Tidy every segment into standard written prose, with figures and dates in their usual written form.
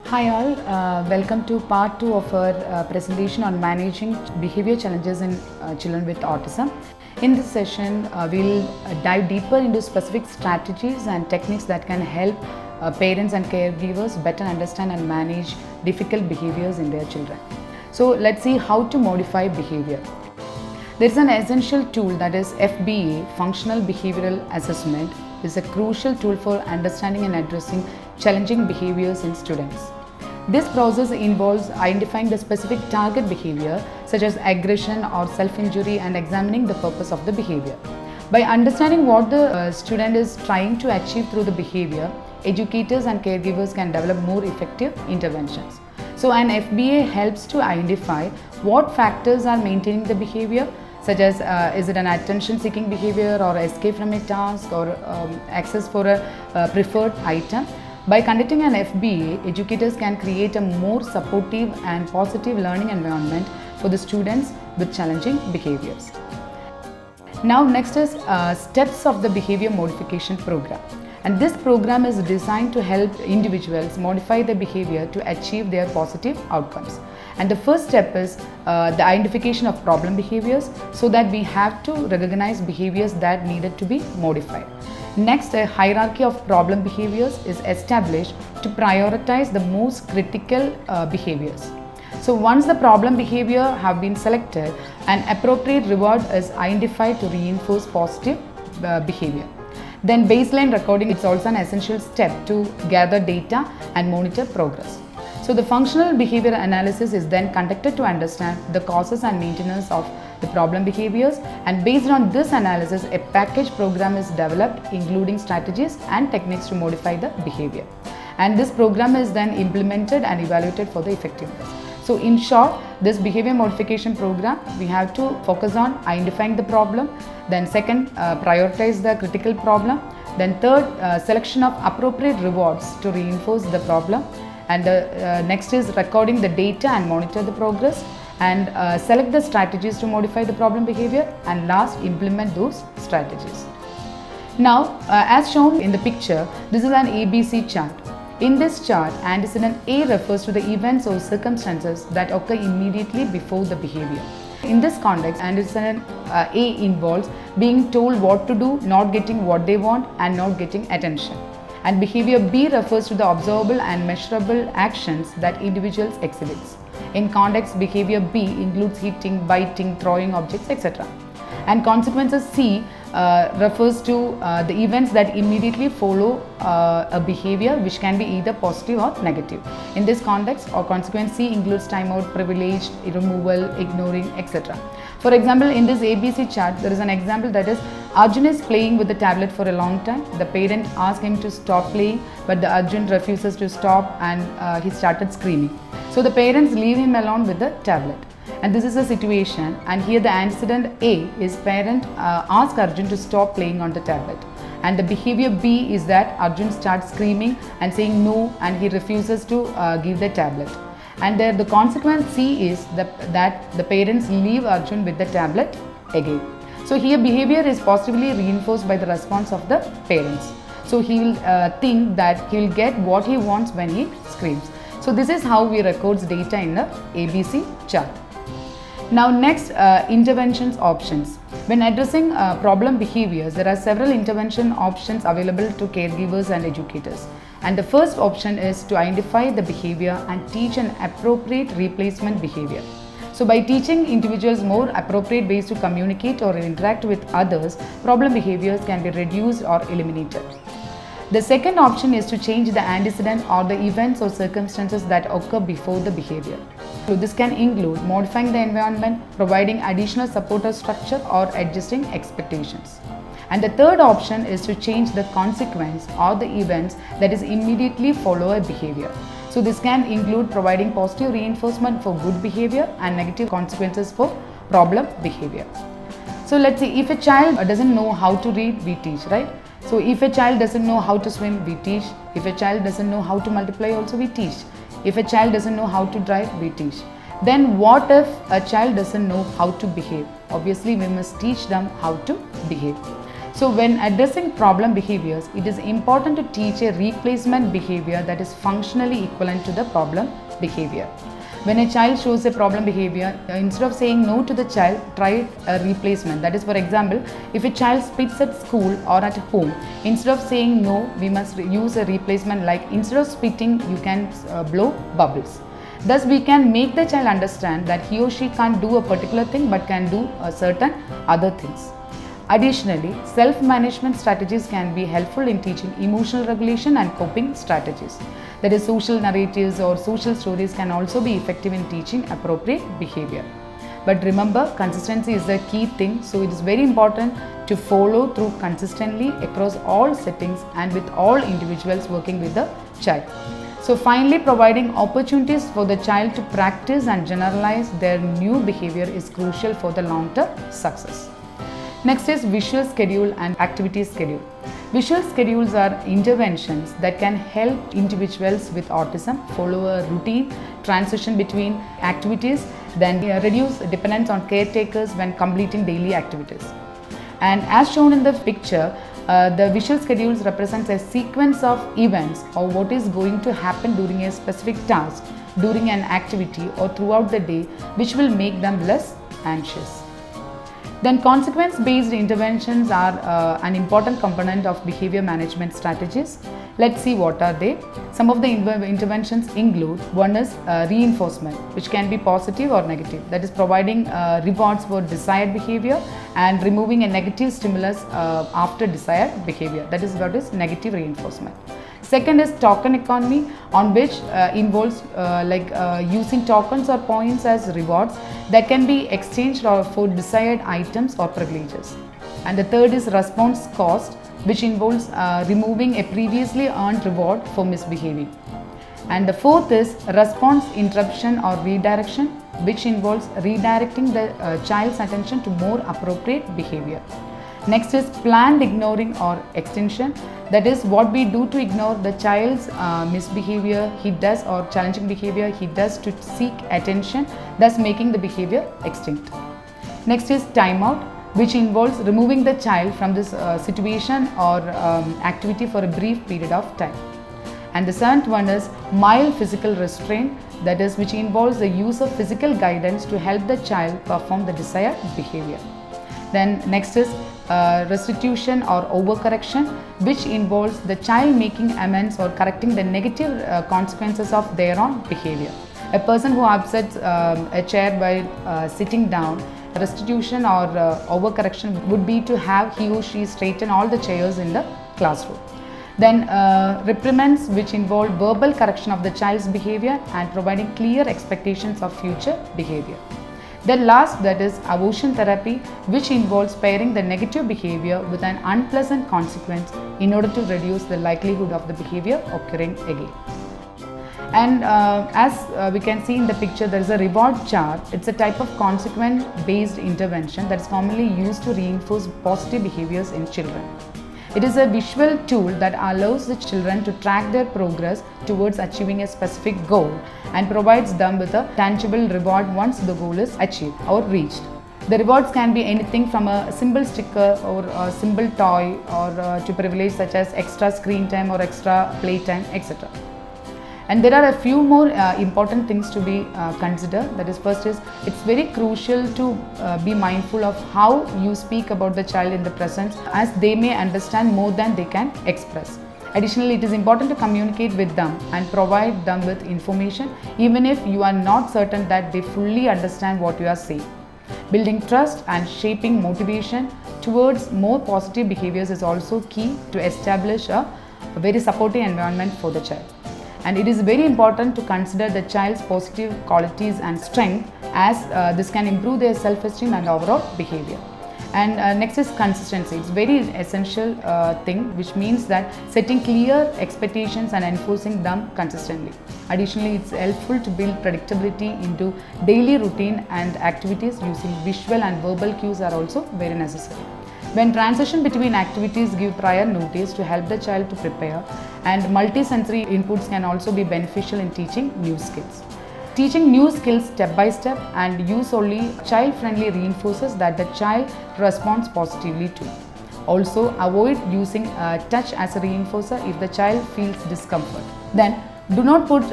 Hi all, welcome to part 2 of our presentation on managing behavior challenges in children with autism. In this session, we'll dive deeper into specific strategies and techniques that can help parents and caregivers better understand and manage difficult behaviors in their children. So let's see how to modify behavior. There is an essential tool, that is FBA, Functional Behavioral Assessment. Is a crucial tool for understanding and addressing challenging behaviors in students. This process involves identifying the specific target behavior such as aggression or self-injury and examining the purpose of the behavior. By understanding what the student is trying to achieve through the behavior, educators and caregivers can develop more effective interventions. So an FBA helps to identify what factors are maintaining the behavior, such as is it an attention-seeking behavior or escape from a task or access for a preferred item. By conducting an FBA, educators can create a more supportive and positive learning environment for the students with challenging behaviors. Now next is steps of the behavior modification program. And this program is designed to help individuals modify their behavior to achieve their positive outcomes. And the first step is the identification of problem behaviors, so that we have to recognize behaviors that needed to be modified. Next, a hierarchy of problem behaviors is established to prioritize the most critical behaviors. So once the problem behavior have been selected, an appropriate reward is identified to reinforce positive behavior. Then baseline recording is also an essential step to gather data and monitor progress. So the functional behavior analysis is then conducted to understand the causes and maintenance of the problem behaviors, and based on this analysis, a package program is developed including strategies and techniques to modify the behavior. And this program is then implemented and evaluated for the effectiveness. So in short, this behavior modification program, we have to focus on identifying the problem, then second, prioritize the critical problem, then third, selection of appropriate rewards to reinforce the problem, and next is recording the data and monitor the progress, and select the strategies to modify the problem behavior, and last, implement those strategies. Now, as shown in the picture, this is an ABC chart. In this chart, antecedent A refers to the events or circumstances that occur immediately before the behavior. In this context, antecedent A involves being told what to do, not getting what they want, and not getting attention. And behavior B refers to the observable and measurable actions that individuals exhibits. In context, behavior B includes hitting, biting, throwing objects, etc. And consequences C refers to the events that immediately follow a behavior, which can be either positive or negative. In this context, or consequence C includes timeout, privilege, removal, ignoring, etc. For example, in this ABC chart, there is an example, that is Arjun is playing with the tablet for a long time. The parent asks him to stop playing, but the Arjun refuses to stop, and he started screaming. So the parents leave him alone with the tablet. And this is a situation, and here the antecedent A is parent asks Arjun to stop playing on the tablet, and the behavior B is that Arjun starts screaming and saying no, and he refuses to give the tablet. And there the consequence C is that the parents leave Arjun with the tablet again. So here behavior is positively reinforced by the response of the parents. So he will think that he will get what he wants when he screams. So this is how we record data in the ABC chart. Now next, interventions options. When addressing problem behaviors, there are several intervention options available to caregivers and educators. And the first option is to identify the behavior and teach an appropriate replacement behavior. So by teaching individuals more appropriate ways to communicate or interact with others, problem behaviors can be reduced or eliminated. The second option is to change the antecedent or the events or circumstances that occur before the behavior. So this can include modifying the environment, providing additional supportive structure, or adjusting expectations. And the third option is to change the consequence or the events that is immediately follow a behavior. So this can include providing positive reinforcement for good behavior and negative consequences for problem behavior. So let's say if a child doesn't know how to read, we teach, right? So if a child doesn't know how to swim, we teach. If a child doesn't know how to multiply, also we teach. If a child doesn't know how to drive, we teach. Then what if a child doesn't know how to behave? Obviously we must teach them how to behave. So when addressing problem behaviors, it is important to teach a replacement behavior that is functionally equivalent to the problem behavior. When a child shows a problem behavior, instead of saying no to the child, try a replacement. That is, for example, if a child spits at school or at home, instead of saying no, we must use a replacement like instead of spitting, you can blow bubbles. Thus, we can make the child understand that he or she can't do a particular thing but can do certain other things. Additionally, self-management strategies can be helpful in teaching emotional regulation and coping strategies. That is, social narratives or social stories can also be effective in teaching appropriate behavior. But remember, consistency is the key thing, so it is very important to follow through consistently across all settings and with all individuals working with the child. So finally, providing opportunities for the child to practice and generalize their new behavior is crucial for the long-term success. Next is visual schedule and activity schedule. Visual schedules are interventions that can help individuals with autism follow a routine transition between activities, then reduce dependence on caretakers when completing daily activities. And as shown in the picture, the visual schedules represents a sequence of events or what is going to happen during a specific task, during an activity or throughout the day, which will make them less anxious. Then consequence-based interventions are an important component of behavior management strategies. Let's see what are they. Some of the interventions include, one is reinforcement, which can be positive or negative. That is providing rewards for desired behavior and removing a negative stimulus after desired behavior. That is what is negative reinforcement. Second is token economy, on which involves using tokens or points as rewards that can be exchanged for desired items or privileges. And the third is response cost, which involves removing a previously earned reward for misbehaving. And the fourth is response interruption or redirection, which involves redirecting the child's attention to more appropriate behavior. Next is planned ignoring or extinction. That is what we do to ignore the child's misbehavior he does or challenging behavior he does to seek attention, thus making the behavior extinct. Next is timeout, which involves removing the child from this situation or activity for a brief period of time. And the seventh one is mild physical restraint, that is which involves the use of physical guidance to help the child perform the desired behavior. Then next is restitution or overcorrection, which involves the child making amends or correcting the negative consequences of their own behavior. A person who upsets a chair by sitting down, restitution or overcorrection would be to have he or she straighten all the chairs in the classroom. Then reprimands, which involve verbal correction of the child's behavior and providing clear expectations of future behavior. Then last, that is aversion therapy, which involves pairing the negative behavior with an unpleasant consequence in order to reduce the likelihood of the behavior occurring again. And as we can see in the picture, there is a reward chart. It's a type of consequence based intervention that is commonly used to reinforce positive behaviors in children. It is a visual tool that allows the children to track their progress towards achieving a specific goal and provides them with a tangible reward once the goal is achieved or reached. The rewards can be anything from a simple sticker or a simple toy or to privilege such as extra screen time or extra playtime, etc. And there are a few more important things to be considered. That is, first is it's very crucial to be mindful of how you speak about the child in the presence, as they may understand more than they can express. Additionally, it is important to communicate with them and provide them with information even if you are not certain that they fully understand what you are saying. Building trust and shaping motivation towards more positive behaviors is also key to establish a very supportive environment for the child. And it is very important to consider the child's positive qualities and strength, as this can improve their self-esteem and overall behavior. And next is consistency. It's very essential thing, which means that setting clear expectations and enforcing them consistently. Additionally, it's helpful to build predictability into daily routine and activities. Using visual and verbal cues are also very necessary. When transition between activities, give prior notice to help the child to prepare, and multisensory inputs can also be beneficial in teaching new skills. Teaching new skills step by step and use only child-friendly reinforces that the child responds positively to. Also, avoid using touch as a reinforcer if the child feels discomfort. Then, do not put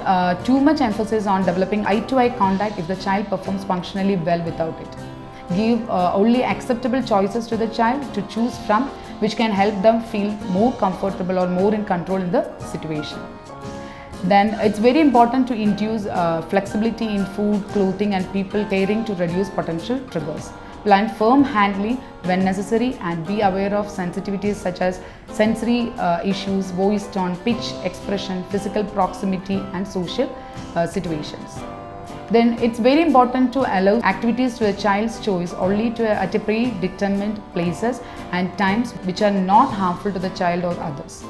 too much emphasis on developing eye-to-eye contact if the child performs functionally well without it. Give only acceptable choices to the child to choose from, which can help them feel more comfortable or more in control in the situation. Then it's very important to induce flexibility in food, clothing and people caring to reduce potential triggers. Plan firm handling when necessary and be aware of sensitivities such as sensory issues, voice tone, pitch, expression, physical proximity and social situations. Then it's very important to allow activities to a child's choice only at a predetermined places and times which are not harmful to the child or others.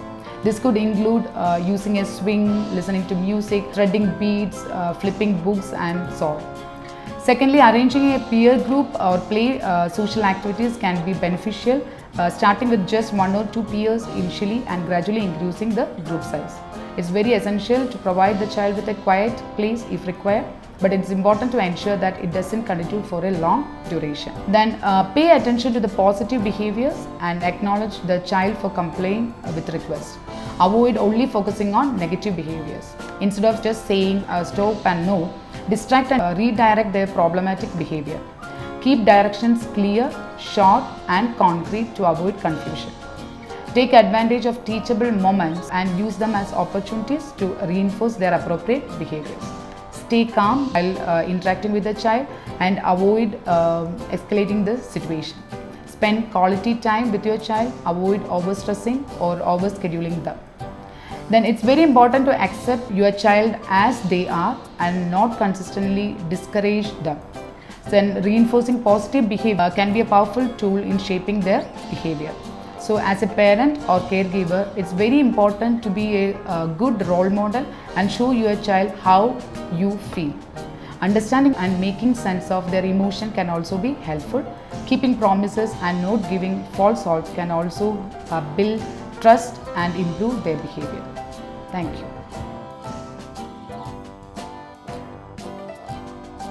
This could include using a swing, listening to music, threading beads, flipping books and so on. Secondly, arranging a peer group or play social activities can be beneficial, starting with just 1 or 2 peers initially and gradually increasing the group size. It's very essential to provide the child with a quiet place if required, but it's important to ensure that it doesn't continue for a long duration. Then pay attention to the positive behaviors and acknowledge the child for complying with requests. Avoid only focusing on negative behaviors. Instead of just saying stop and no, distract and redirect their problematic behavior. Keep directions clear, short and concrete to avoid confusion. Take advantage of teachable moments and use them as opportunities to reinforce their appropriate behaviors. Stay calm while interacting with the child and avoid escalating the situation. Spend quality time with your child, avoid overstressing or overscheduling them. Then it's very important to accept your child as they are and not consistently discourage them. Then reinforcing positive behavior can be a powerful tool in shaping their behavior. So as a parent or caregiver, it's very important to be a good role model and show your child how you feel. Understanding and making sense of their emotion can also be helpful. Keeping promises and not giving false hopes can also build trust and improve their behavior. Thank you.